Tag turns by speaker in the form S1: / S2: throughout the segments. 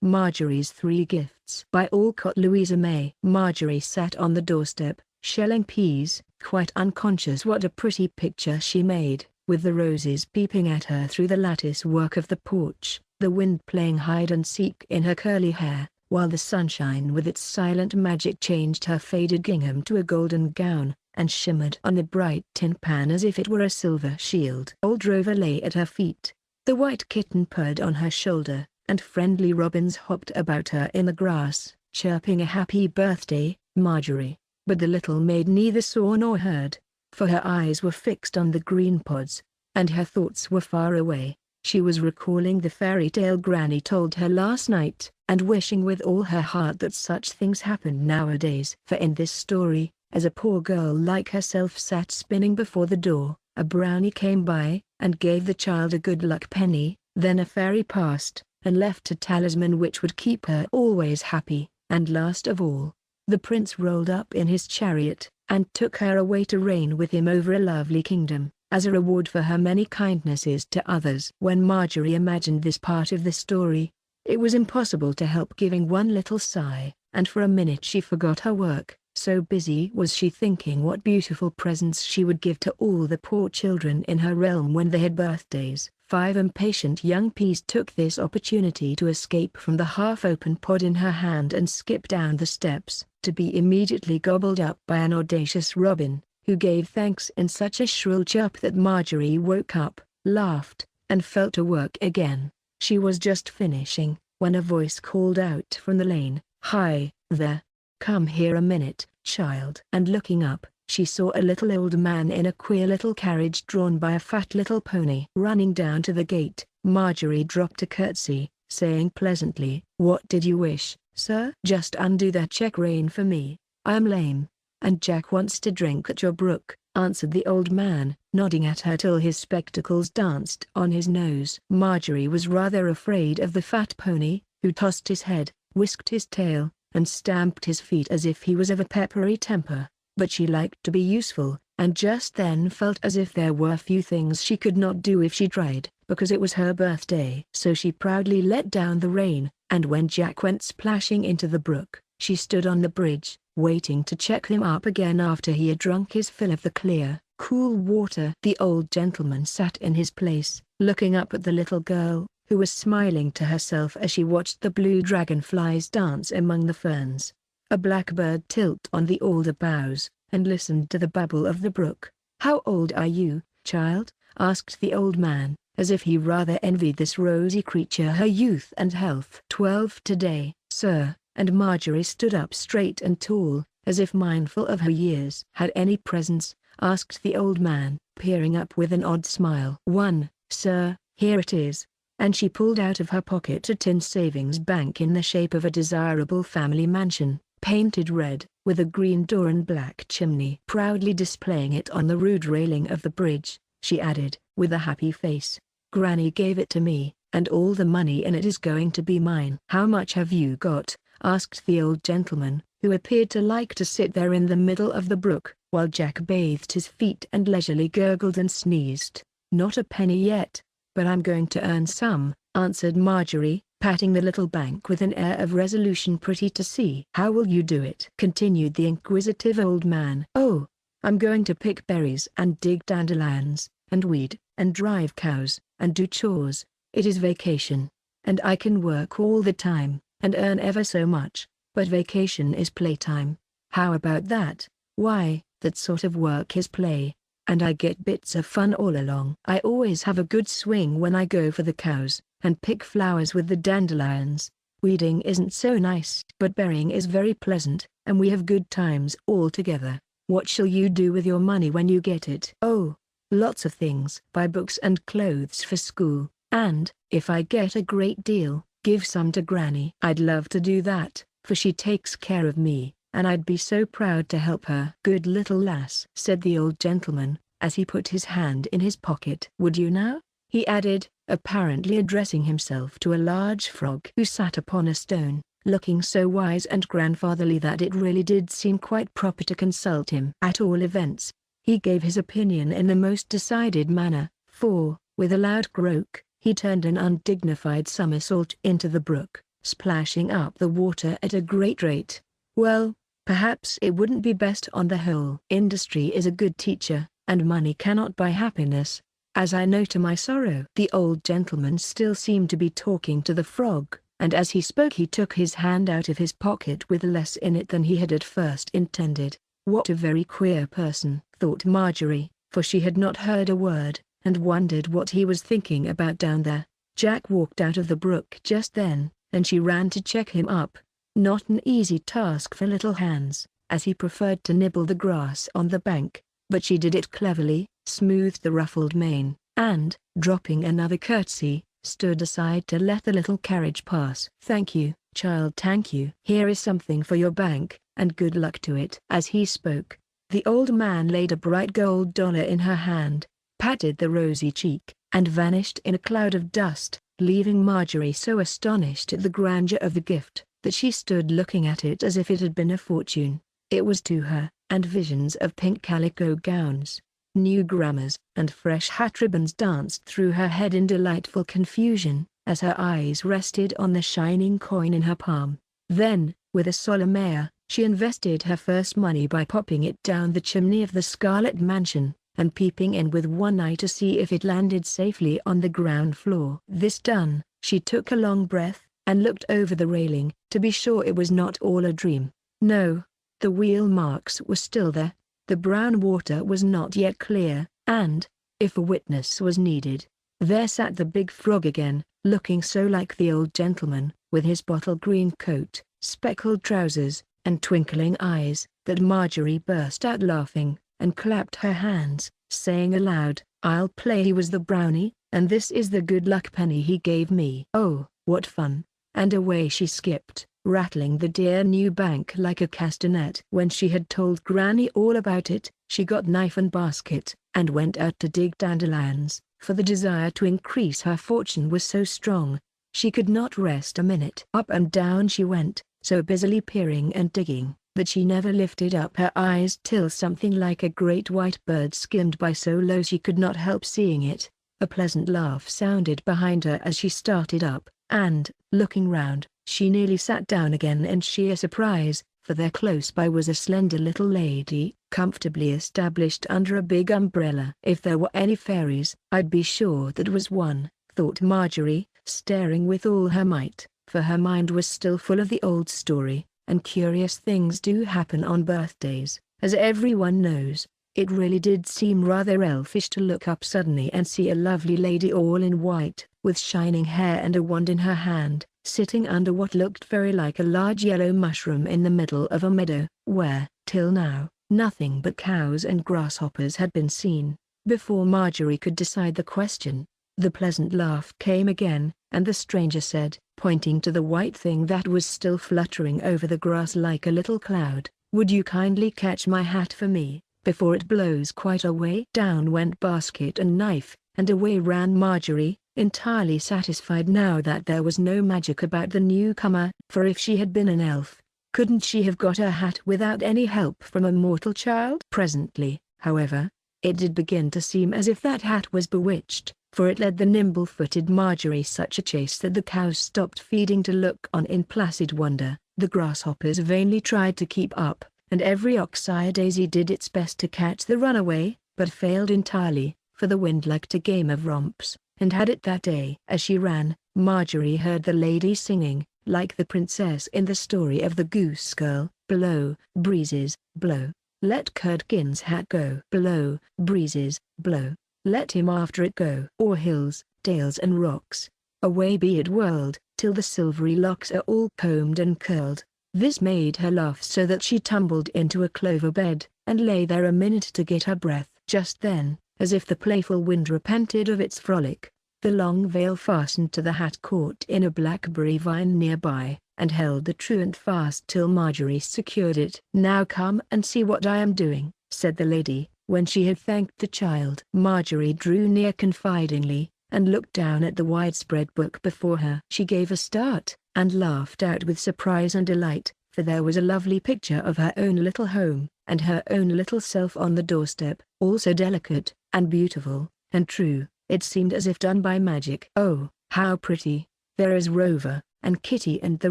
S1: Marjorie's Three Gifts by Alcott Louisa May. Marjorie sat on the doorstep, shelling peas, quite unconscious what a pretty picture she made, with the roses peeping at her through the lattice work of the porch, the wind playing hide-and-seek in her curly hair, while the sunshine with its silent magic changed her faded gingham to a golden gown, and shimmered on the bright tin pan as if it were a silver shield. Old Rover lay at her feet. The white kitten purred on her shoulder, and friendly robins hopped about her in the grass, chirping a happy birthday, Marjorie. But the little maid neither saw nor heard, for her eyes were fixed on the green pods, and her thoughts were far away. She was recalling the fairy tale Granny told her last night, and wishing with all her heart that such things happened nowadays. For in this story, as a poor girl like herself sat spinning before the door, a brownie came by, and gave the child a good luck penny. Then a fairy passed, and left a talisman which would keep her always happy. And last of all, the prince rolled up in his chariot, and took her away to reign with him over a lovely kingdom, as a reward for her many kindnesses to others. When Marjorie imagined this part of the story, it was impossible to help giving one little sigh, and for a minute she forgot her work, so busy was she thinking what beautiful presents she would give to all the poor children in her realm when they had birthdays. 5 impatient young peas took this opportunity to escape from the half-open pod in her hand and skip down the steps, to be immediately gobbled up by an audacious robin, who gave thanks in such a shrill chirp that Marjorie woke up, laughed, and fell to work again. She was just finishing, when a voice called out from the lane, "Hi, there! Come here a minute, child." And looking up, she saw a little old man in a queer little carriage drawn by a fat little pony. Running down to the gate, Marjorie dropped a curtsy, saying pleasantly, "What did you wish, sir?" "Just undo that check rein for me. I am lame, and Jack wants to drink at your brook," answered the old man, nodding at her till his spectacles danced on his nose. Marjorie was rather afraid of the fat pony, who tossed his head, whisked his tail, and stamped his feet as if he was of a peppery temper. But she liked to be useful, and just then felt as if there were few things she could not do if she tried, because it was her birthday. So she proudly let down the rein, and when Jack went splashing into the brook, she stood on the bridge, waiting to check him up again after he had drunk his fill of the clear, cool water. The old gentleman sat in his place, looking up at the little girl, who was smiling to herself as she watched the blue dragonflies dance among the ferns, a blackbird tilt on the alder boughs, and listened to the babble of the brook. "How old are you, child?" asked the old man, as if he rather envied this rosy creature her youth and health. 12 today, sir," and Marjorie stood up straight and tall, as if mindful of her years. "Had any presents?" asked the old man, peering up with an odd smile. "One, sir, here it is," and she pulled out of her pocket a tin savings bank in the shape of a desirable family mansion, painted red, with a green door and black chimney. Proudly displaying it on the rude railing of the bridge, she added, with a happy face, "Granny gave it to me, and all the money in it is going to be mine." "How much have you got?" asked the old gentleman, who appeared to like to sit there in the middle of the brook, while Jack bathed his feet and leisurely gurgled and sneezed. "Not a penny yet, but I'm going to earn some," answered Marjorie, patting the little bank with an air of resolution pretty to see. "How will you do it?" continued the inquisitive old man. "Oh, I'm going to pick berries and dig dandelions, and weed, and drive cows, and do chores. It is vacation, and I can work all the time, and earn ever so much, but vacation is playtime. How about that?" "Why, that sort of work is play, and I get bits of fun all along. I always have a good swing when I go for the cows, and pick flowers with the dandelions. Weeding isn't so nice, but berrying is very pleasant, and we have good times all together." "What shall you do with your money when you get it?" "Oh, lots of things. Buy books and clothes for school, and, if I get a great deal, give some to Granny." "I'd love to do that, for she takes care of me, and I'd be so proud to help her." "Good little lass," said the old gentleman, as he put his hand in his pocket. "Would you now?" he added, apparently addressing himself to a large frog who sat upon a stone, looking so wise and grandfatherly that it really did seem quite proper to consult him. At all events, he gave his opinion in the most decided manner, for, with a loud croak, he turned an undignified somersault into the brook, splashing up the water at a great rate. Well, perhaps it wouldn't be best on the whole. Industry is a good teacher, and money cannot buy happiness, as I know to my sorrow. The old gentleman still seemed to be talking to the frog, and as he spoke he took his hand out of his pocket with less in it than he had at first intended. What a very queer person, thought Marjorie, for she had not heard a word, and wondered what he was thinking about down there. Jack walked out of the brook just then, and she ran to check him up. Not an easy task for little hands, as he preferred to nibble the grass on the bank, but she did it cleverly, smoothed the ruffled mane, and, dropping another curtsy, stood aside to let the little carriage pass. "Thank you, child, thank you. Here is something for your bank, and good luck to it." As he spoke, the old man laid a bright gold dollar in her hand, patted the rosy cheek, and vanished in a cloud of dust, leaving Marjorie so astonished at the grandeur of the gift, that she stood looking at it as if it had been a fortune. It was to her, and visions of pink calico gowns, new grammars, and fresh hat ribbons danced through her head in delightful confusion, as her eyes rested on the shining coin in her palm. Then, with a solemn air, she invested her first money by popping it down the chimney of the Scarlet Mansion, and peeping in with one eye to see if it landed safely on the ground floor. This done, she took a long breath, and looked over the railing, to be sure it was not all a dream. No, the wheel marks were still there, the brown water was not yet clear, and, if a witness was needed, there sat the big frog again, looking so like the old gentleman, with his bottle green coat, speckled trousers, and twinkling eyes, that Marjorie burst out laughing, and clapped her hands, saying aloud, "I'll play he was the brownie, and this is the good luck penny he gave me. Oh, what fun!" And away she skipped, rattling the dear new bank like a castanet. When she had told Granny all about it, she got knife and basket, and went out to dig dandelions, for the desire to increase her fortune was so strong, she could not rest a minute. Up and down she went, so busily peering and digging, that she never lifted up her eyes till something like a great white bird skimmed by so low she could not help seeing it. A pleasant laugh sounded behind her as she started up, and, looking round, she nearly sat down again in sheer surprise, for there close by was a slender little lady, comfortably established under a big umbrella. "If there were any fairies, I'd be sure that was one," thought Marjorie, staring with all her might, for her mind was still full of the old story, and curious things do happen on birthdays, as everyone knows. It really did seem rather elfish to look up suddenly and see a lovely lady all in white, with shining hair and a wand in her hand, sitting under what looked very like a large yellow mushroom in the middle of a meadow, where, till now, nothing but cows and grasshoppers had been seen. Before Marjorie could decide the question, the pleasant laugh came again, and the stranger said, pointing to the white thing that was still fluttering over the grass like a little cloud, "Would you kindly catch my hat for me, before it blows quite away?" Down went basket and knife, and away ran Marjorie, entirely satisfied now that there was no magic about the newcomer, for if she had been an elf, couldn't she have got her hat without any help from a mortal child? Presently, however, it did begin to seem as if that hat was bewitched, for it led the nimble-footed Marjorie such a chase that the cows stopped feeding to look on in placid wonder, the grasshoppers vainly tried to keep up, and every ox-eye daisy did its best to catch the runaway, but failed entirely, for the wind liked a game of romps, and had it that day. As she ran, Marjorie heard the lady singing, like the princess in the story of the Goose Girl, "Blow, breezes, blow, let Curdken's hat go. Blow, breezes, blow, let him after it go. O'er hills, dales and rocks, away be it whirled, till the silvery locks are all combed and curled." This made her laugh so that she tumbled into a clover bed, and lay there a minute to get her breath. Just then, as if the playful wind repented of its frolic, the long veil fastened to the hat caught in a blackberry vine nearby, and held the truant fast till Marjorie secured it. "Now come and see what I am doing," said the lady, when she had thanked the child. Marjorie drew near confidingly, and looked down at the widespread book before her. She gave a start, and laughed out with surprise and delight, for there was a lovely picture of her own little home, and her own little self on the doorstep, all so delicate, and beautiful, and true, it seemed as if done by magic. "Oh, how pretty! There is Rover," and Kitty and the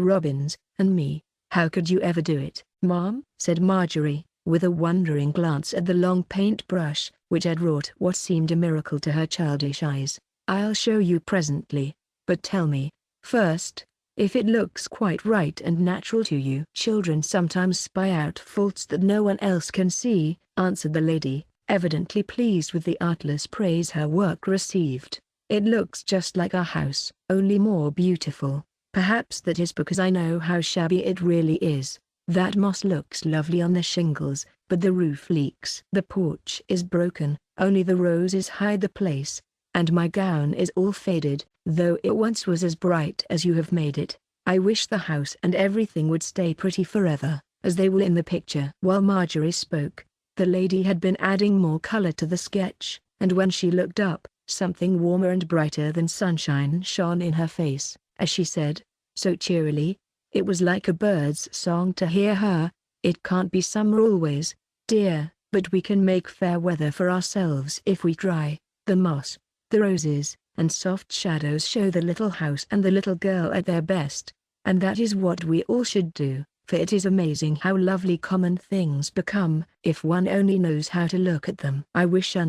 S1: robins, and me. How could you ever do it, Mom? Said Marjorie, with a wondering glance at the long paintbrush, which had wrought what seemed a miracle to her childish eyes. I'll show you presently, but tell me, first, if it looks quite right and natural to you. Children sometimes spy out faults that no one else can see, answered the lady, evidently pleased with the artless praise her work received. It looks just like our house, only more beautiful. Perhaps that is because I know how shabby it really is. That moss looks lovely on the shingles, but the roof leaks. The porch is broken, only the roses hide the place, and my gown is all faded, though it once was as bright as you have made it. I wish the house and everything would stay pretty forever, as they will in the picture. While Marjorie spoke, the lady had been adding more color to the sketch, and when she looked up, something warmer and brighter than sunshine shone in her face, as she said, so cheerily, it was like a bird's song to hear her, "It can't be summer always, dear, but we can make fair weather for ourselves if we try. The moss, the roses, and soft shadows show the little house and the little girl at their best, and that is what we all should do, for it is amazing how lovely common things become if one only knows how to look at them." "I wish I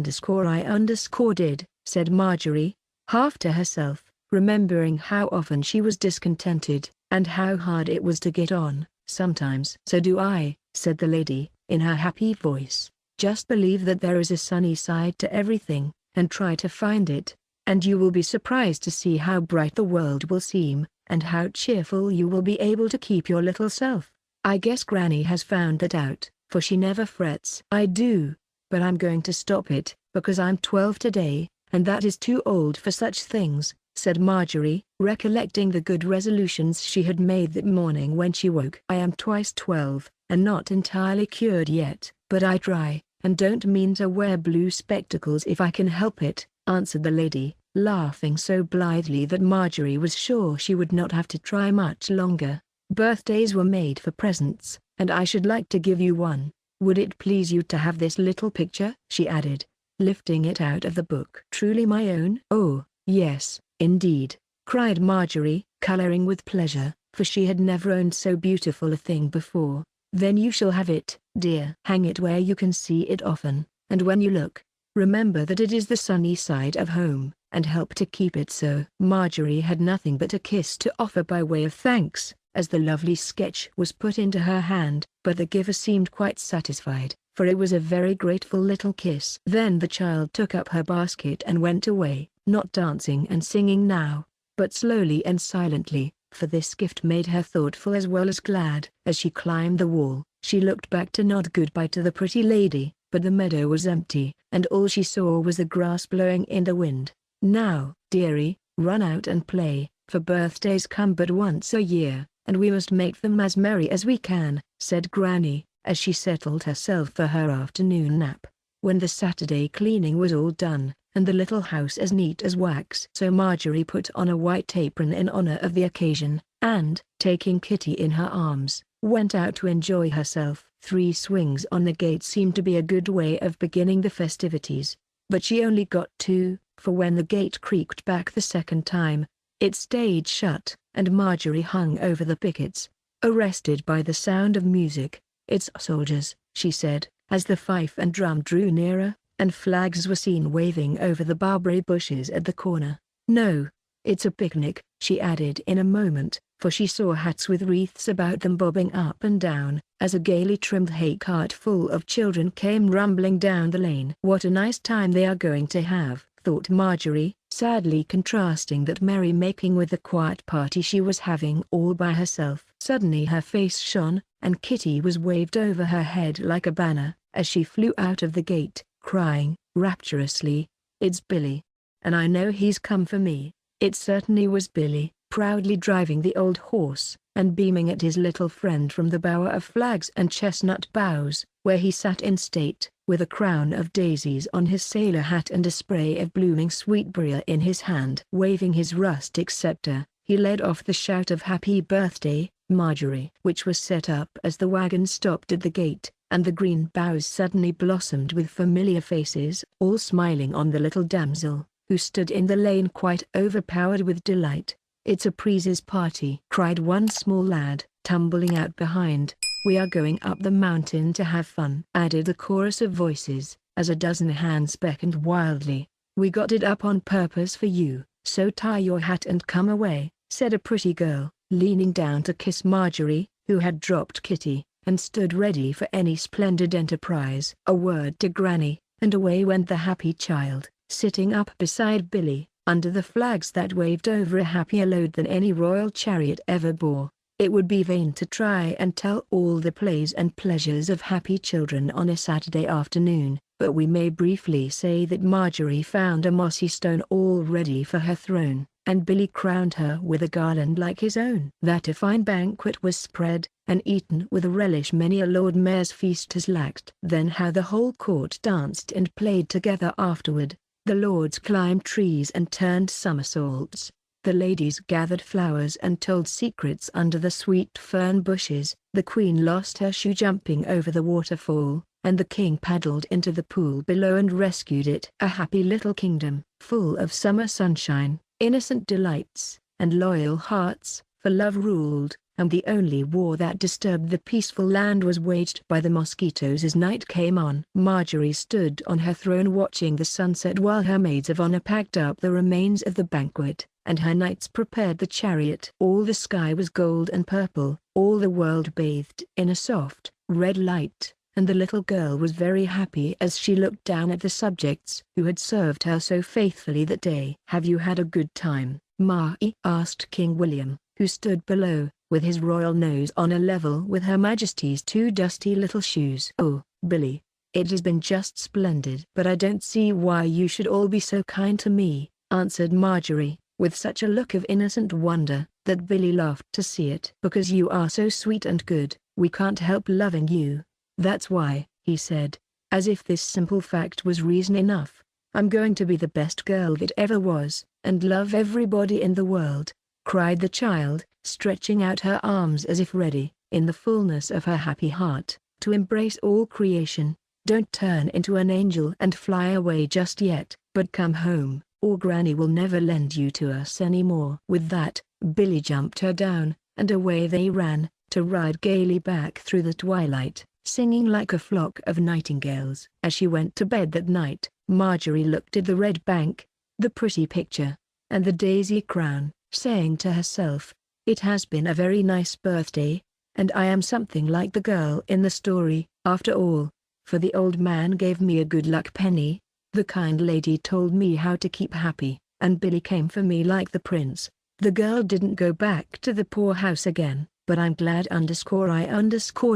S1: did," said Marjorie, half to herself, remembering how often she was discontented, and how hard it was to get on, sometimes. "So do I," said the lady, in her happy voice. "Just believe that there is a sunny side to everything, and try to find it, and you will be surprised to see how bright the world will seem, and how cheerful you will be able to keep your little self. I guess Granny has found that out, for she never frets." "I do, but I'm going to stop it, because I'm 12 today, and that is too old for such things," said Marjorie, recollecting the good resolutions she had made that morning when she woke. "I am twice 12, and not entirely cured yet, but I try, and don't mean to wear blue spectacles if I can help it," answered the lady, laughing so blithely that Marjorie was sure she would not have to try much longer. "Birthdays were made for presents, and I should like to give you one. Would it please you to have this little picture?" she added, lifting it out of the book. "Truly my own?" "Oh, yes, indeed," cried Marjorie, coloring with pleasure, for she had never owned so beautiful a thing before. "Then you shall have it, dear. Hang it where you can see it often, and when you look, remember that it is the sunny side of home, and help to keep it so." Marjorie had nothing but a kiss to offer by way of thanks, as the lovely sketch was put into her hand, but the giver seemed quite satisfied, for it was a very grateful little kiss. Then the child took up her basket and went away, not dancing and singing now, but slowly and silently, for this gift made her thoughtful as well as glad. As she climbed the wall, she looked back to nod goodbye to the pretty lady, but the meadow was empty, and all she saw was the grass blowing in the wind. "Now, dearie, run out and play, for birthdays come but once a year, and we must make them as merry as we can," said Granny, as she settled herself for her afternoon nap. When the Saturday cleaning was all done, and the little house as neat as wax, so Marjorie put on a white apron in honor of the occasion, and, taking Kitty in her arms, went out to enjoy herself. 3 swings on the gate seemed to be a good way of beginning the festivities, but she only got 2, for when the gate creaked back the second time, it stayed shut, and Marjorie hung over the pickets, arrested by the sound of music. "It's soldiers," she said, as the fife and drum drew nearer, and flags were seen waving over the barberry bushes at the corner. "No, it's a picnic," she added in a moment, for she saw hats with wreaths about them bobbing up and down, as a gaily trimmed hay cart full of children came rumbling down the lane. "What a nice time they are going to have," thought Marjorie, sadly contrasting that merry-making with the quiet party she was having all by herself. Suddenly her face shone, and Kitty was waved over her head like a banner, as she flew out of the gate, crying, rapturously, "It's Billy. And I know he's come for me." It certainly was Billy, proudly driving the old horse, and beaming at his little friend from the bower of flags and chestnut boughs, where he sat in state, with a crown of daisies on his sailor hat and a spray of blooming sweetbriar in his hand. Waving his rustic scepter, he led off the shout of "Happy Birthday, Marjorie," which was set up as the wagon stopped at the gate, and the green boughs suddenly blossomed with familiar faces, all smiling on the little damsel, who stood in the lane quite overpowered with delight. "It's a Preze's party," cried one small lad, tumbling out behind. "We are going up the mountain to have fun," added the chorus of voices, as a dozen hands beckoned wildly. "We got it up on purpose for you, so tie your hat and come away," said a pretty girl, leaning down to kiss Marjorie, who had dropped Kitty, and stood ready for any splendid enterprise. A word to Granny, and away went the happy child, sitting up beside Billy, under the flags that waved over a happier load than any royal chariot ever bore. It would be vain to try and tell all the plays and pleasures of happy children on a Saturday afternoon, but we may briefly say that Marjorie found a mossy stone all ready for her throne, and Billy crowned her with a garland like his own. That a fine banquet was spread, and eaten with a relish many a Lord Mayor's feast has lacked. Then how the whole court danced and played together afterward. The lords climbed trees and turned somersaults. The ladies gathered flowers and told secrets under the sweet fern bushes. The queen lost her shoe jumping over the waterfall, and the king paddled into the pool below and rescued it. A happy little kingdom, full of summer sunshine, innocent delights, and loyal hearts, for love ruled, and the only war that disturbed the peaceful land was waged by the mosquitoes as night came on. Marjorie stood on her throne watching the sunset while her maids of honor packed up the remains of the banquet, and her knights prepared the chariot. All the sky was gold and purple, all the world bathed in a soft, red light, and the little girl was very happy as she looked down at the subjects who had served her so faithfully that day. "Have you had a good time, Marie?" asked King William, who stood below, with his royal nose on a level with Her Majesty's two dusty little shoes. "Oh, Billy, it has been just splendid." "But I don't see why you should all be so kind to me," answered Marjorie, with such a look of innocent wonder, that Billy laughed to see it. "Because you are so sweet and good, we can't help loving you. That's why," he said, as if this simple fact was reason enough. "I'm going to be the best girl that ever was, and love everybody in the world," cried the child, stretching out her arms as if ready, in the fullness of her happy heart, to embrace all creation. "Don't turn into an angel and fly away just yet, but come home, or Granny will never lend you to us anymore." With that, Billy jumped her down, and away they ran, to ride gaily back through the twilight, singing like a flock of nightingales. As she went to bed that night, Marjorie looked at the red bank, the pretty picture, and the daisy crown, saying to herself, "It has been a very nice birthday, and I am something like the girl in the story, after all, for the old man gave me a good luck penny, the kind lady told me how to keep happy, and Billy came for me like the prince. The girl didn't go back to the poor house again, but I'm glad I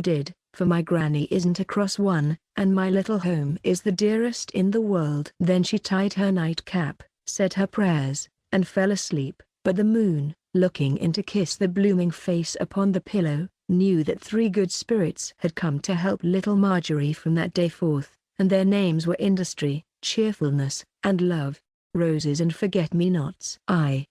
S1: did, for my granny isn't a cross one, and my little home is the dearest in the world." Then she tied her nightcap, said her prayers, and fell asleep. But the moon, looking in to kiss the blooming face upon the pillow, knew that 3 good spirits had come to help little Marjorie from that day forth, and their names were Industry, Cheerfulness, and Love. Roses and forget-me-nots.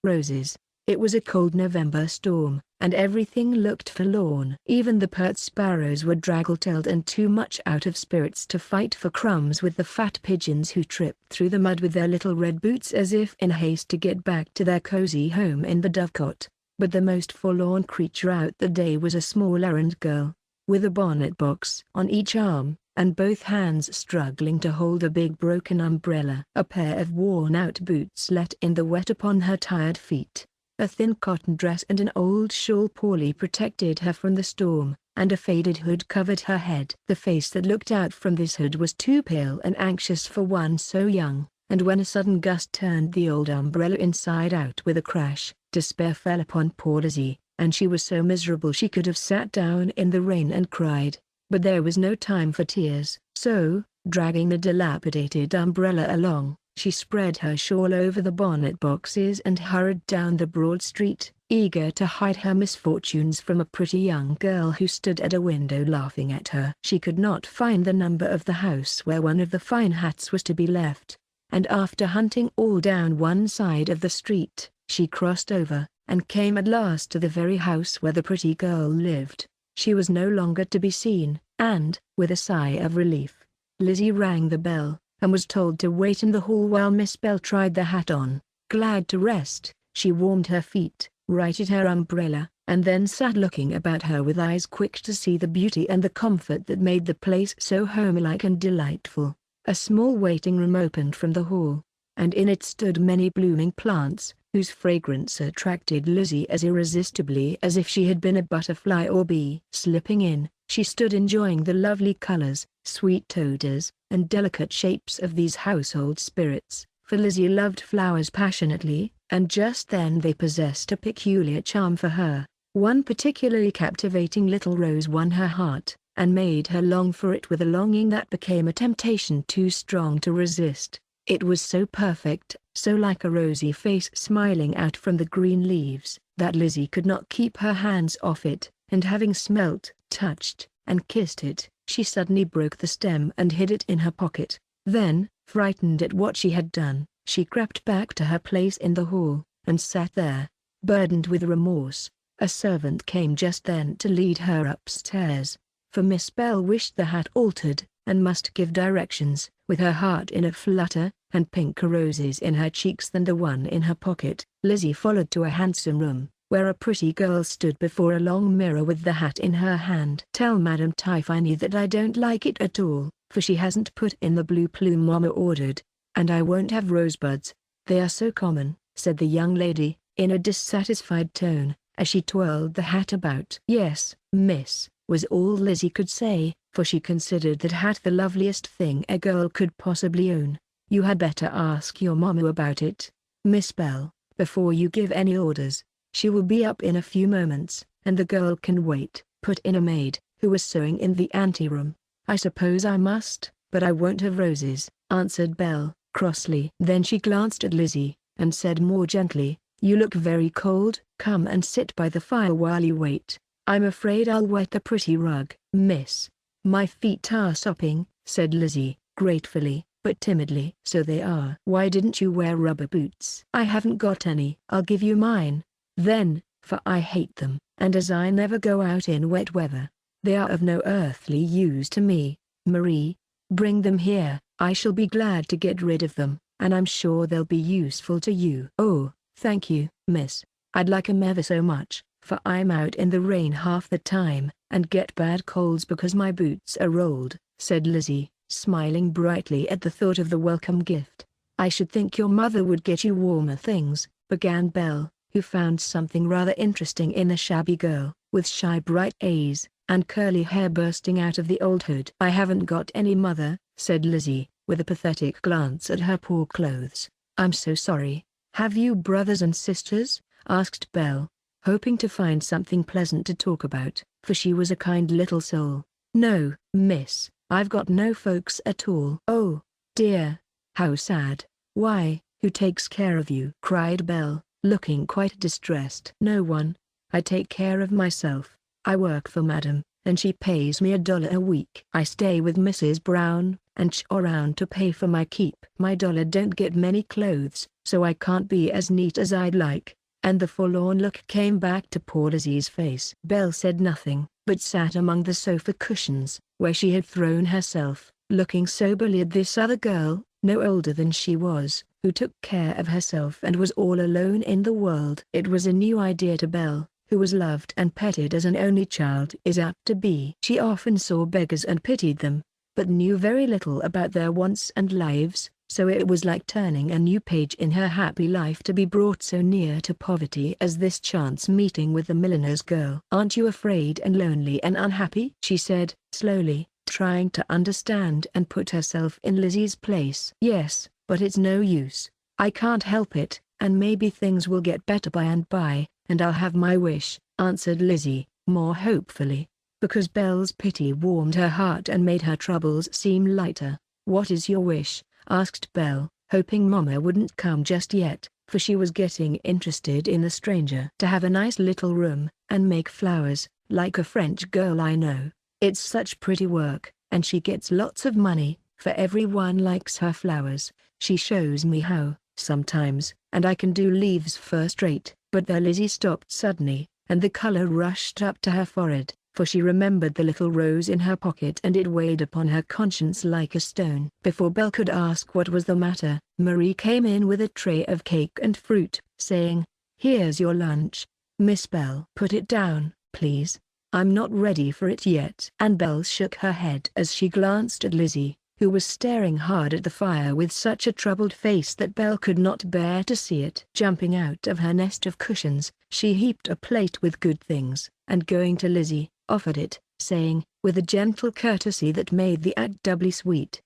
S1: Roses. It was a cold November storm, and everything looked forlorn. Even the pert sparrows were draggle-tailed and too much out of spirits to fight for crumbs with the fat pigeons who tripped through the mud with their little red boots as if in haste to get back to their cozy home in the dovecot. But the most forlorn creature out the day was a small errand girl, with a bonnet box on each arm, and both hands struggling to hold a big broken umbrella. A pair of worn-out boots let in the wet upon her tired feet. A thin cotton dress and an old shawl poorly protected her from the storm, and a faded hood covered her head. The face that looked out from this hood was too pale and anxious for one so young, and when a sudden gust turned the old umbrella inside out with a crash, despair fell upon poor Lizzie, and she was so miserable she could have sat down in the rain and cried. But there was no time for tears, so, dragging the dilapidated umbrella along, she spread her shawl over the bonnet boxes and hurried down the broad street, eager to hide her misfortunes from a pretty young girl who stood at a window laughing at her. She could not find the number of the house where one of the fine hats was to be left, and after hunting all down one side of the street, she crossed over, and came at last to the very house where the pretty girl lived. She was no longer to be seen, and, with a sigh of relief, Lizzie rang the bell, and was told to wait in the hall while Miss Bell tried the hat on. Glad to rest, she warmed her feet, righted her umbrella, and then sat looking about her with eyes quick to see the beauty and the comfort that made the place so homelike and delightful. A small waiting room opened from the hall, and in it stood many blooming plants, whose fragrance attracted Lizzie as irresistibly as if she had been a butterfly or bee. Slipping in, she stood enjoying the lovely colors, sweet odors, and delicate shapes of these household spirits, for Lizzie loved flowers passionately, and just then they possessed a peculiar charm for her. One particularly captivating little rose won her heart, and made her long for it with a longing that became a temptation too strong to resist. It was so perfect, so like a rosy face smiling out from the green leaves, that Lizzie could not keep her hands off it, and having smelt, touched, and kissed it, she suddenly broke the stem and hid it in her pocket. Then, frightened at what she had done, she crept back to her place in the hall, and sat there, burdened with remorse. A servant came just then to lead her upstairs, for Miss Bell wished the hat altered, and must give directions, with her heart in a flutter, and pinker roses in her cheeks than the one in her pocket. Lizzie followed to a handsome room, where a pretty girl stood before a long mirror with the hat in her hand. "Tell Madame Tiffany that I don't like it at all, for she hasn't put in the blue plume Mama ordered, and I won't have rosebuds, they are so common," said the young lady, in a dissatisfied tone, as she twirled the hat about. "Yes, miss," was all Lizzie could say, for she considered that hat the loveliest thing a girl could possibly own. "You had better ask your mamma about it, Miss Bell, before you give any orders. She will be up in a few moments, and the girl can wait," put in a maid, who was sewing in the anteroom. "I suppose I must, but I won't have roses," answered Belle, crossly. Then she glanced at Lizzie, and said more gently, "You look very cold. Come and sit by the fire while you wait. I'm afraid I'll wet the pretty rug." "Miss, my feet are sopping," said Lizzie, gratefully, but timidly. "So they are. Why didn't you wear rubber boots?" "I haven't got any." "I'll give you mine, then, for I hate them, and as I never go out in wet weather, they are of no earthly use to me. Marie, bring them here. I shall be glad to get rid of them, and I'm sure they'll be useful to you." "Oh, thank you, miss. I'd like 'em ever so much, for I'm out in the rain half the time, and get bad colds because my boots are rolled," said Lizzie, smiling brightly at the thought of the welcome gift. "I should think your mother would get you warmer things," began Belle, who found something rather interesting in the shabby girl, with shy bright eyes, and curly hair bursting out of the old hood. "I haven't got any mother," said Lizzie, with a pathetic glance at her poor clothes. "I'm so sorry." "Have you brothers and sisters?" asked Belle, hoping to find something pleasant to talk about, for she was a kind little soul. "No, miss, I've got no folks at all." "Oh, dear, how sad." "Why, who takes care of you?" cried Belle, looking quite distressed. "No one. I take care of myself. I work for Madam, and she pays me $1 a week. I stay with Mrs. Brown, and chaw around to pay for my keep. My dollar don't get many clothes, so I can't be as neat as I'd like." And the forlorn look came back to poor Lizzie's face. Belle said nothing, but sat among the sofa cushions, where she had thrown herself, looking soberly at this other girl, no older than she was, who took care of herself and was all alone in the world. It was a new idea to Belle, who was loved and petted as an only child is apt to be. She often saw beggars and pitied them, but knew very little about their wants and lives, so it was like turning a new page in her happy life to be brought so near to poverty as this chance meeting with the milliner's girl. "Aren't you afraid and lonely and unhappy?" she said, slowly, trying to understand and put herself in Lizzie's place. "Yes, but it's no use. I can't help it, and maybe things will get better by and by, and I'll have my wish," answered Lizzie, more hopefully, because Belle's pity warmed her heart and made her troubles seem lighter. "What is your wish?" asked Belle, hoping Mama wouldn't come just yet, for she was getting interested in the stranger. "To have a nice little room, and make flowers, like a French girl I know. It's such pretty work, and she gets lots of money, for everyone likes her flowers. She shows me how, sometimes, and I can do leaves first rate." But there Lizzie stopped suddenly, and the color rushed up to her forehead, for she remembered the little rose in her pocket and it weighed upon her conscience like a stone. Before Belle could ask what was the matter, Marie came in with a tray of cake and fruit, saying, "Here's your lunch, Miss Bell. Put it down, please. I'm not ready for it yet. And Belle shook her head as she glanced at Lizzie, who was staring hard at the fire with such a troubled face that Belle could not bear to see it. Jumping out of her nest of cushions, she heaped a plate with good things, and going to Lizzie, offered it, saying, with a gentle courtesy that made the act doubly sweet,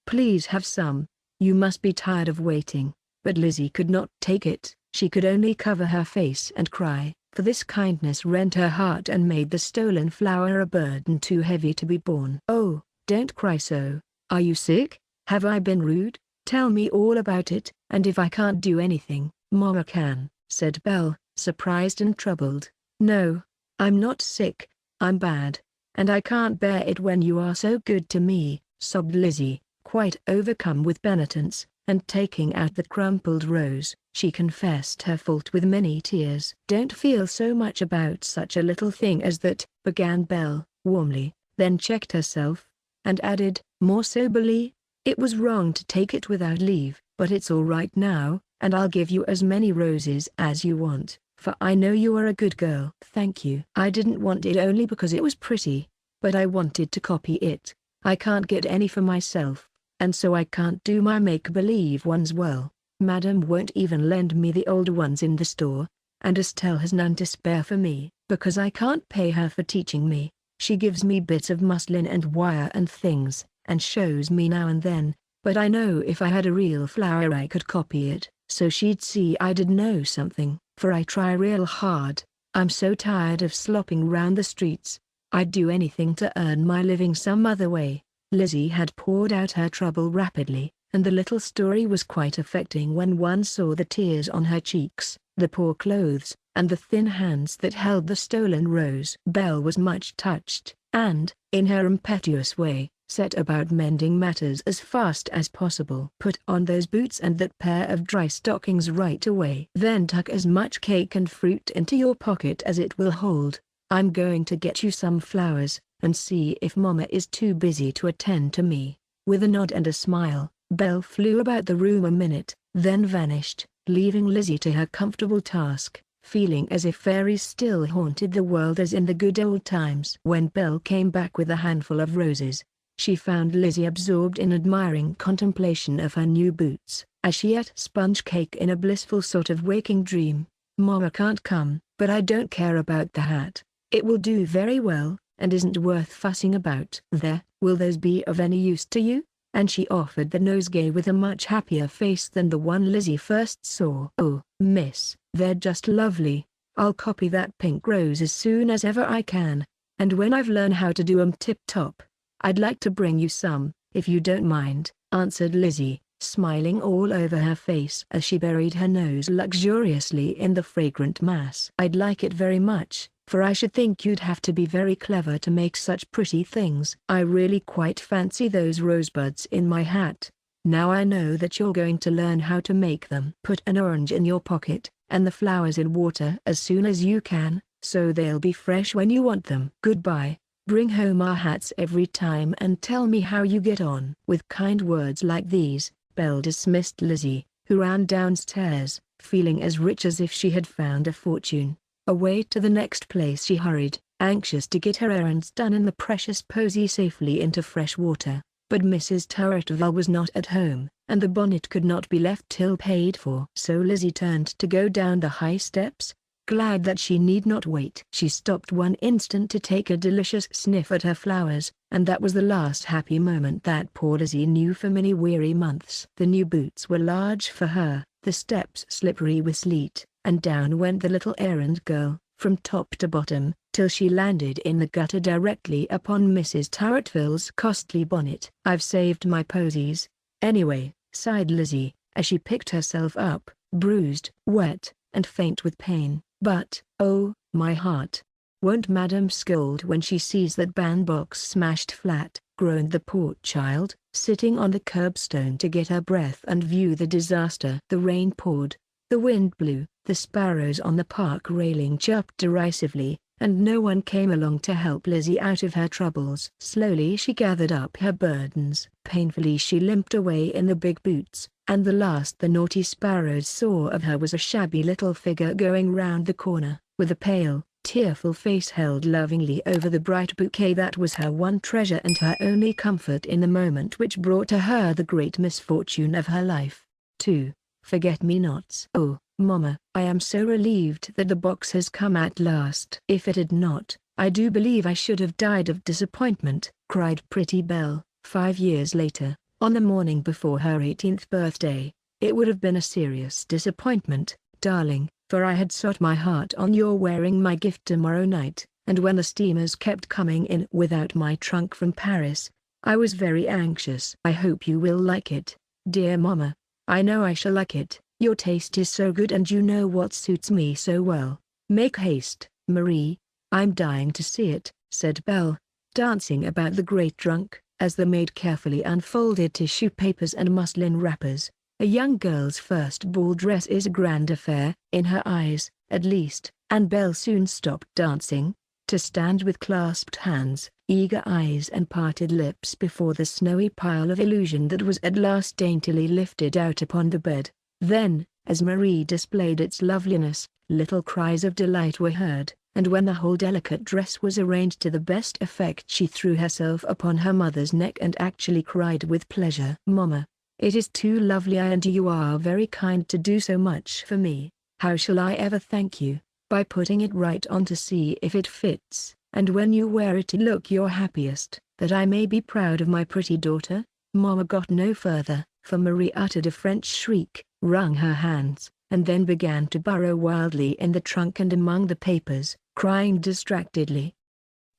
S1: "Please have some. You must be tired of waiting." But Lizzie could not take it. She could only cover her face and cry, for this kindness rent her heart and made the stolen flower a burden too heavy to be borne. "Oh, don't cry so. Are you sick? Have I been rude? Tell me all about it, and if I can't do anything, Mama can," said Belle, surprised and troubled. "No, I'm not sick. I'm bad, and I can't bear it when you are so good to me," sobbed Lizzie, quite overcome with penitence, and taking out the crumpled rose, she confessed her fault with many tears. "Don't feel so much about such a little thing as that," began Belle, warmly, then checked herself, and added, more soberly, "It was wrong to take it without leave, but it's all right now, and I'll give you as many roses as you want, for I know you are a good girl." "Thank you. I didn't want it only because it was pretty, but I wanted to copy it. I can't get any for myself, and so I can't do my make-believe ones well. Madam won't even lend me the old ones in the store, and Estelle has none to spare for me, because I can't pay her for teaching me. She gives me bits of muslin and wire and things, and shows me now and then, but I know if I had a real flower I could copy it, so she'd see I did know something, for I try real hard. I'm so tired of slopping round the streets. I'd do anything to earn my living some other way." Lizzie had poured out her trouble rapidly, and the little story was quite affecting when one saw the tears on her cheeks, the poor clothes, and the thin hands that held the stolen rose. Belle was much touched, and, in her impetuous way, set about mending matters as fast as possible. "Put on those boots and that pair of dry stockings right away. Then tuck as much cake and fruit into your pocket as it will hold. I'm going to get you some flowers, and see if Mama is too busy to attend to me." With a nod and a smile, Belle flew about the room a minute, then vanished, leaving Lizzie to her comfortable task, feeling as if fairies still haunted the world as in the good old times. When Belle came back with a handful of roses, she found Lizzie absorbed in admiring contemplation of her new boots, as she ate sponge cake in a blissful sort of waking dream. "Mama can't come, but I don't care about the hat. It will do very well, and isn't worth fussing about. There, will those be of any use to you?" And she offered the nosegay with a much happier face than the one Lizzie first saw. "Oh, miss, they're just lovely. I'll copy that pink rose as soon as ever I can, and when I've learned how to do 'em tip-top, I'd like to bring you some, if you don't mind," answered Lizzie, smiling all over her face as she buried her nose luxuriously in the fragrant mass. "I'd like it very much, for I should think you'd have to be very clever to make such pretty things. I really quite fancy those rosebuds in my hat. Now I know that you're going to learn how to make them. Put an orange in your pocket, and the flowers in water as soon as you can, so they'll be fresh when you want them. Goodbye. Bring home our hats every time and tell me how you get on." With kind words like these, Belle dismissed Lizzie, who ran downstairs, feeling as rich as if she had found a fortune. Away to the next place she hurried, anxious to get her errands done and the precious posy safely into fresh water. But Mrs. Turretville was not at home, and the bonnet could not be left till paid for. So Lizzie turned to go down the high steps, glad that she need not wait. She stopped one instant to take a delicious sniff at her flowers, and that was the last happy moment that poor Lizzie knew for many weary months. The new boots were large for her, the steps slippery with sleet, and down went the little errand girl, from top to bottom, till she landed in the gutter directly upon Mrs. Turretville's costly bonnet. "I've saved my posies, anyway," sighed Lizzie, as she picked herself up, bruised, wet, and faint with pain. "But, oh, my heart! Won't Madam scold when she sees that bandbox smashed flat?" groaned the poor child, sitting on the curbstone to get her breath and view the disaster. The rain poured, the wind blew, the sparrows on the park railing chirped derisively, and no one came along to help Lizzie out of her troubles. Slowly she gathered up her burdens. Painfully she limped away in the big boots, and the last the naughty sparrows saw of her was a shabby little figure going round the corner. with a pale, tearful face held lovingly over the bright bouquet that was her one treasure and her only comfort in the moment which brought to her the great misfortune of her life. 2. Forget-me-nots. Oh, Mama, I am so relieved that the box has come at last. If it had not, I do believe I should have died of disappointment, cried pretty Belle, 5 years later, on the morning before her 18th birthday. It would have been a serious disappointment, darling, for I had set my heart on your wearing my gift tomorrow night, and when the steamers kept coming in without my trunk from Paris, I was very anxious. I hope you will like it, dear Mama. I know I shall like it. Your taste is so good and you know what suits me so well. Make haste, Marie. I'm dying to see it, said Belle, dancing about the great trunk, as the maid carefully unfolded tissue papers and muslin wrappers. A young girl's first ball dress is a grand affair, in her eyes, at least, and Belle soon stopped dancing, to stand with clasped hands, eager eyes and parted lips before the snowy pile of illusion that was at last daintily lifted out upon the bed. Then, as Marie displayed its loveliness, little cries of delight were heard, and when the whole delicate dress was arranged to the best effect she threw herself upon her mother's neck and actually cried with pleasure. Mama, it is too lovely and you are very kind to do so much for me. How shall I ever thank you? By putting it right on to see if it fits, and when you wear it to look your happiest, that I may be proud of my pretty daughter. Mama got no further, for Marie uttered a French shriek, wrung her hands, and then began to burrow wildly in the trunk and among the papers, crying distractedly.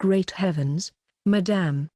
S1: Great heavens, Madame!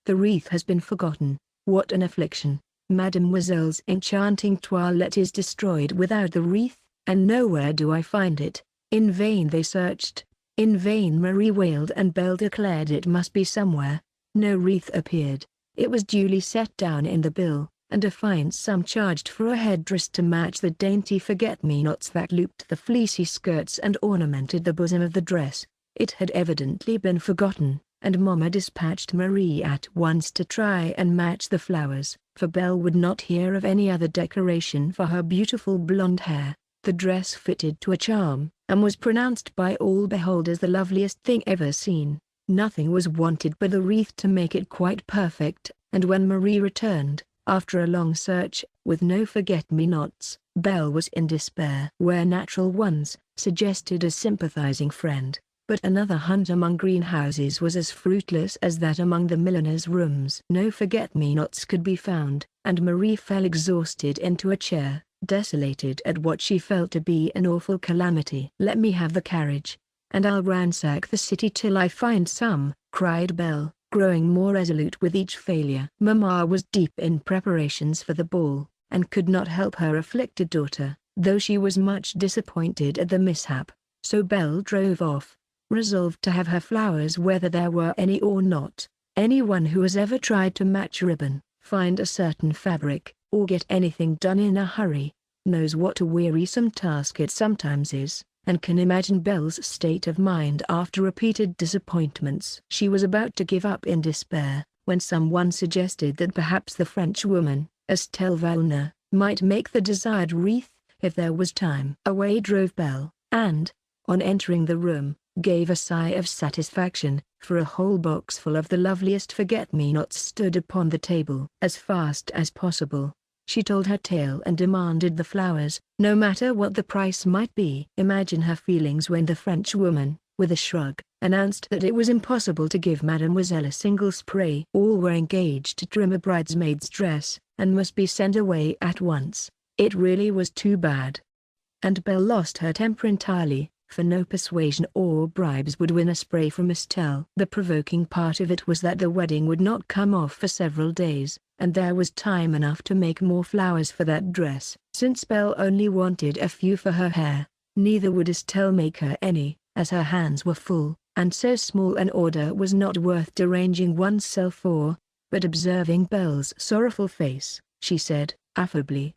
S1: The wreath has been forgotten. What an affliction! Mademoiselle's enchanting toilette is destroyed without the wreath, and nowhere do I find it. In vain they searched. In vain Marie wailed and Belle declared it must be somewhere. No wreath appeared. It was duly set down in the bill, and a fine sum charged for a headdress to match the dainty forget-me-nots that looped the fleecy skirts and ornamented the bosom of the dress. It had evidently been forgotten, and Mama dispatched Marie at once to try and match the flowers, for Belle would not hear of any other decoration for her beautiful blonde hair. The dress fitted to a charm, and was pronounced by all beholders the loveliest thing ever seen. Nothing was wanted but the wreath to make it quite perfect, and when Marie returned, after a long search, with no forget-me-nots, Belle was in despair. Where natural ones, suggested a sympathizing friend, but another hunt among greenhouses was as fruitless as that among the milliners' rooms. No forget-me-nots could be found, and Marie fell exhausted into a chair, desolated at what she felt to be an awful calamity. Let me have the carriage, and I'll ransack the city till I find some, cried Belle, growing more resolute with each failure. Mamma was deep in preparations for the ball, and could not help her afflicted daughter, though she was much disappointed at the mishap. So Belle drove off, resolved to have her flowers whether there were any or not. Anyone who has ever tried to match ribbon, find a certain fabric, or get anything done in a hurry, knows what a wearisome task it sometimes is, and can imagine Belle's state of mind after repeated disappointments. She was about to give up in despair, when someone suggested that perhaps the Frenchwoman, Estelle Valna, might make the desired wreath, if there was time. Away drove Belle, and, on entering the room, gave a sigh of satisfaction, for a whole box full of the loveliest forget-me-nots stood upon the table. As fast as possible, she told her tale and demanded the flowers, no matter what the price might be. Imagine her feelings when the Frenchwoman, with a shrug, announced that it was impossible to give Mademoiselle a single spray. All were engaged to trim a bridesmaid's dress, and must be sent away at once. It really was too bad. And Belle lost her temper entirely, for no persuasion or bribes would win a spray from Estelle. The provoking part of it was that the wedding would not come off for several days, and there was time enough to make more flowers for that dress. Since Belle only wanted a few for her hair, neither would Estelle make her any, as her hands were full, and so small an order was not worth deranging oneself for. But observing Belle's sorrowful face, she said, affably,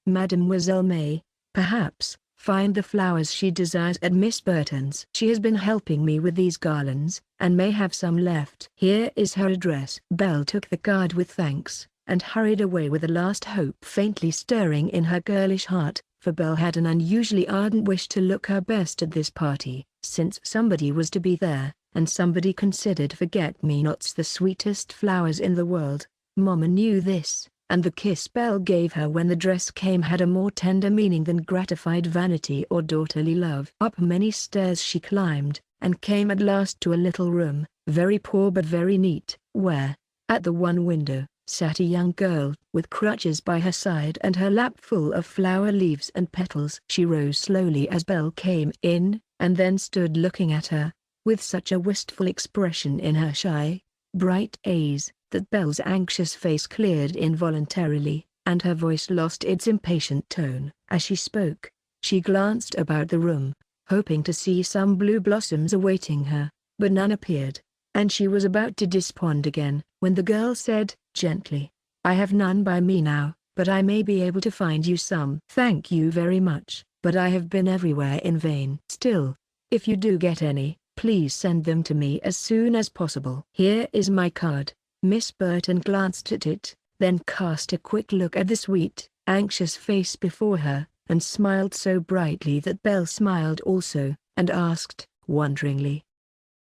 S1: "Mademoiselle may, perhaps, find the flowers she desires at Miss Burton's. She has been helping me with these garlands, and may have some left. Here is her address." Belle took the card with thanks, and hurried away with a last hope faintly stirring in her girlish heart, for Belle had an unusually ardent wish to look her best at this party, since somebody was to be there, and somebody considered forget-me-nots the sweetest flowers in the world. Mama knew this, and the kiss Belle gave her when the dress came had a more tender meaning than gratified vanity or daughterly love. Up many stairs she climbed, and came at last to a little room, very poor but very neat, where, at the one window, sat a young girl, with crutches by her side and her lap full of flower leaves and petals. She rose slowly as Belle came in, and then stood looking at her, with such a wistful expression in her shy, bright eyes, that Belle's anxious face cleared involuntarily, and her voice lost its impatient tone. As she spoke, she glanced about the room, hoping to see some blue blossoms awaiting her, but none appeared, and she was about to despond again, when the girl said, gently, "I have none by me now, but I may be able to find you some." "Thank you very much, but I have been everywhere in vain." "Still, if you do get any, please send them to me as soon as possible." "Here is my card." Miss Burton glanced at it, then cast a quick look at the sweet, anxious face before her, and smiled so brightly that Belle smiled also, and asked, wonderingly,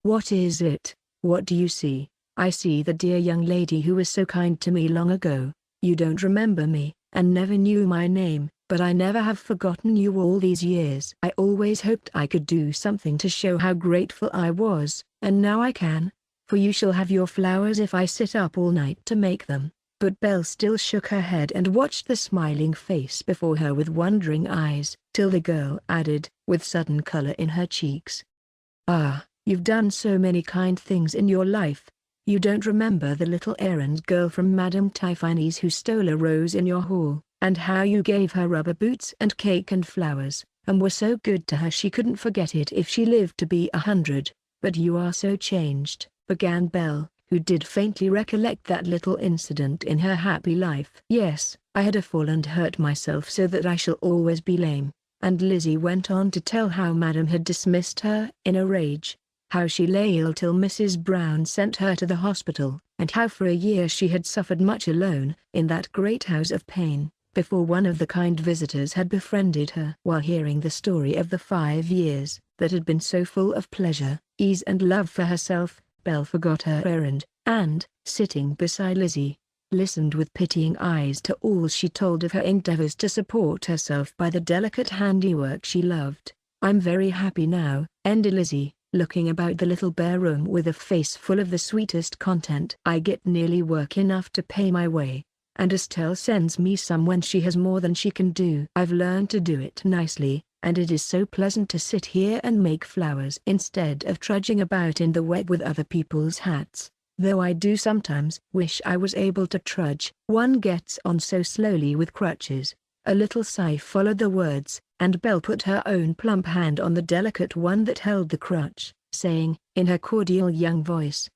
S1: "What is it? What do you see?" "I see the dear young lady who was so kind to me long ago. You don't remember me, and never knew my name, but I never have forgotten you all these years. I always hoped I could do something to show how grateful I was, and now I can, for you shall have your flowers if I sit up all night to make them." But Belle still shook her head and watched the smiling face before her with wondering eyes, till the girl added, with sudden color in her cheeks, "Ah, you've done so many kind things in your life. You don't remember the little errand girl from Madame Tiffany's who stole a rose in your hall, and how you gave her rubber boots and cake and flowers, and were so good to her she couldn't forget it if she lived to be 100. But you are so changed," began Belle, who did faintly recollect that little incident in her happy life. "Yes, I had a fall and hurt myself so that I shall always be lame." And Lizzie went on to tell how Madame had dismissed her in a rage, how she lay ill till Mrs. Brown sent her to the hospital, and how for a year she had suffered much alone, in that great house of pain, before one of the kind visitors had befriended her. While hearing the story of the 5 years, that had been so full of pleasure, ease and love for herself, Belle forgot her errand, and, sitting beside Lizzie, listened with pitying eyes to all she told of her endeavors to support herself by the delicate handiwork she loved. "I'm very happy now," ended Lizzie, looking about the little bare room with a face full of the sweetest content. "I get nearly work enough to pay my way, and Estelle sends me some when she has more than she can do. I've learned to do it nicely, and it is so pleasant to sit here and make flowers instead of trudging about in the wet with other people's hats, though I do sometimes wish I was able to trudge. One gets on so slowly with crutches." A little sigh followed the words, and Belle put her own plump hand on the delicate one that held the crutch, saying, in her cordial young voice,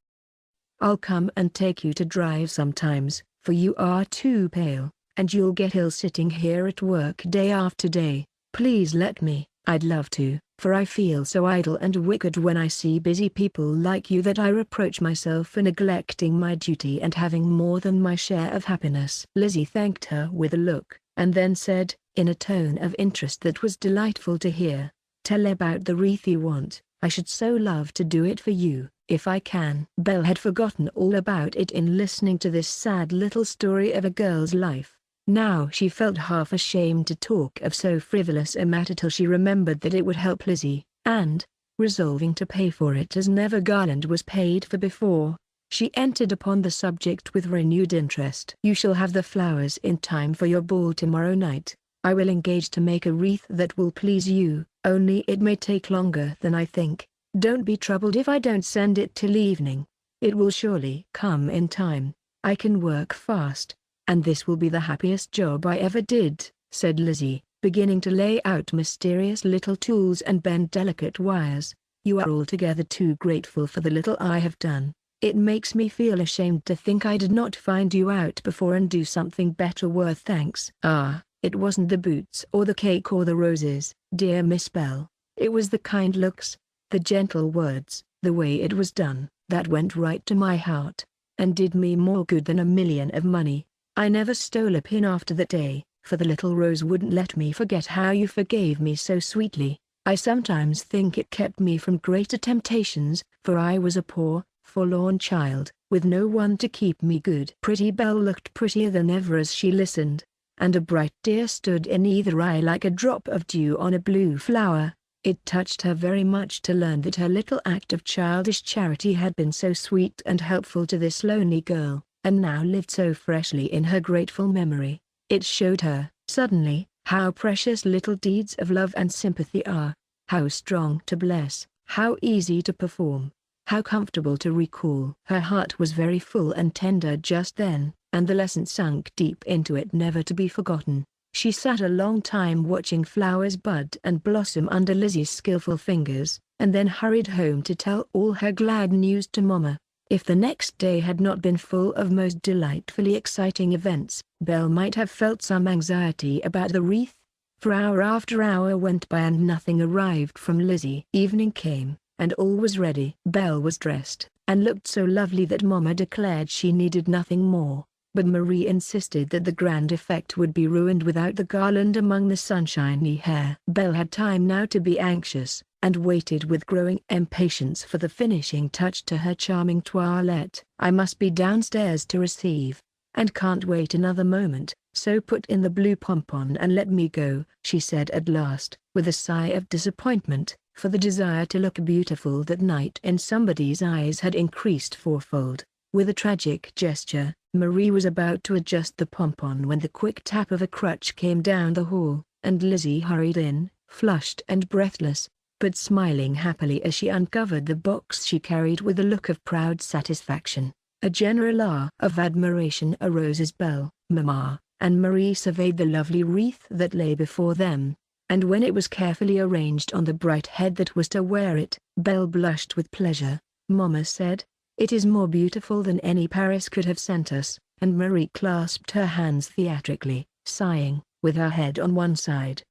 S1: "I'll come and take you to drive sometimes, for you are too pale, and you'll get ill sitting here at work day after day. Please let me. I'd love to, for I feel so idle and wicked when I see busy people like you that I reproach myself for neglecting my duty and having more than my share of happiness." Lizzie thanked her with a look, and then said, in a tone of interest that was delightful to hear, "Tell about the wreath you want. I should so love to do it for you, if I can." Belle had forgotten all about it in listening to this sad little story of a girl's life. Now she felt half ashamed to talk of so frivolous a matter till she remembered that it would help Lizzie, and, resolving to pay for it as never garland was paid for before, she entered upon the subject with renewed interest. "You shall have the flowers in time for your ball tomorrow night. I will engage to make a wreath that will please you, only it may take longer than I think. Don't be troubled if I don't send it till evening. It will surely come in time. I can work fast, and this will be the happiest job I ever did," said Lizzie, beginning to lay out mysterious little tools and bend delicate wires. "You are altogether too grateful for the little I have done. It makes me feel ashamed to think I did not find you out before and do something better worth thanks." "Ah, it wasn't the boots or the cake or the roses, dear Miss Belle. It was the kind looks, the gentle words, the way it was done, that went right to my heart, and did me more good than 1,000,000 of money. I never stole a pin after that day, for the little rose wouldn't let me forget how you forgave me so sweetly. I sometimes think it kept me from greater temptations, for I was a poor, forlorn child, with no one to keep me good." Pretty Belle looked prettier than ever as she listened, and a bright tear stood in either eye like a drop of dew on a blue flower. It touched her very much to learn that her little act of childish charity had been so sweet and helpful to this lonely girl, and now lived so freshly in her grateful memory. It showed her, suddenly, how precious little deeds of love and sympathy are, how strong to bless, how easy to perform, how comfortable to recall. Her heart was very full and tender just then, and the lesson sunk deep into it, never to be forgotten. She sat a long time watching flowers bud and blossom under Lizzie's skillful fingers, and then hurried home to tell all her glad news to Mamma. If the next day had not been full of most delightfully exciting events, Belle might have felt some anxiety about the wreath, for hour after hour went by and nothing arrived from Lizzie. Evening came, and all was ready. Belle was dressed, and looked so lovely that Mamma declared she needed nothing more, but Marie insisted that the grand effect would be ruined without the garland among the sunshiny hair. Belle had time now to be anxious, and waited with growing impatience for the finishing touch to her charming toilette. "I must be downstairs to receive, and can't wait another moment, so put in the blue pompon and let me go," she said at last, with a sigh of disappointment, for the desire to look beautiful that night in somebody's eyes had increased fourfold. With a tragic gesture, Marie was about to adjust the pompon when the quick tap of a crutch came down the hall, and Lizzie hurried in, flushed and breathless, but smiling happily as she uncovered the box she carried with a look of proud satisfaction. A general ah of admiration arose as Belle, Mamma, and Marie surveyed the lovely wreath that lay before them, and when it was carefully arranged on the bright head that was to wear it, Belle blushed with pleasure. Mamma said, "It is more beautiful than any Paris could have sent us," and Marie clasped her hands theatrically, sighing, with her head on one side.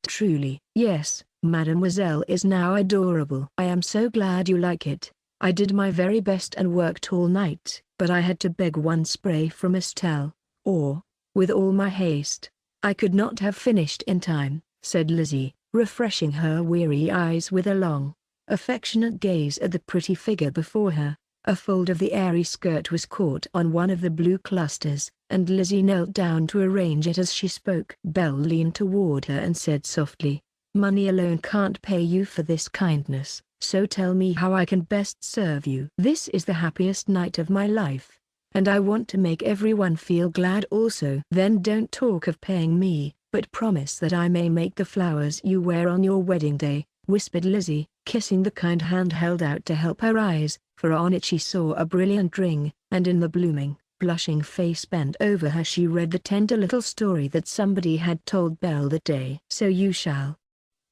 S1: "Truly, yes, Mademoiselle is now adorable. I am so glad you like it. I did my very best and worked all night, but I had to beg one spray from Estelle, or, with all my haste, I could not have finished in time," said Lizzie, refreshing her weary eyes with a long, affectionate gaze at the pretty figure before her. A fold of the airy skirt was caught on one of the blue clusters, and Lizzie knelt down to arrange it as she spoke. Belle leaned toward her and said softly, "Money alone can't pay you for this kindness, so tell me how I can best serve you. This is the happiest night of my life, and I want to make everyone feel glad also." "Then don't talk of paying me, but promise that I may make the flowers you wear on your wedding day," whispered Lizzie, kissing the kind hand held out to help her eyes, for on it she saw a brilliant ring, and in the blooming, blushing face bent over her she read the tender little story that somebody had told Belle that day. "So you shall.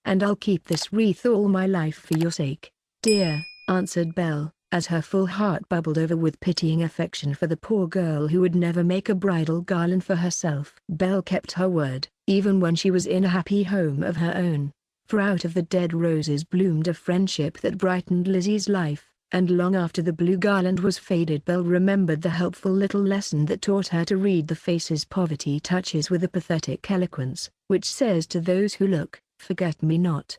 S1: And I'll keep this wreath all my life for your sake, dear," answered Belle, as her full heart bubbled over with pitying affection for the poor girl who would never make a bridal garland for herself. Belle kept her word, even when she was in a happy home of her own, for out of the dead roses bloomed a friendship that brightened Lizzie's life, and long after the blue garland was faded Belle remembered the helpful little lesson that taught her to read the faces poverty touches with a pathetic eloquence, which says to those who look, "Forget me not."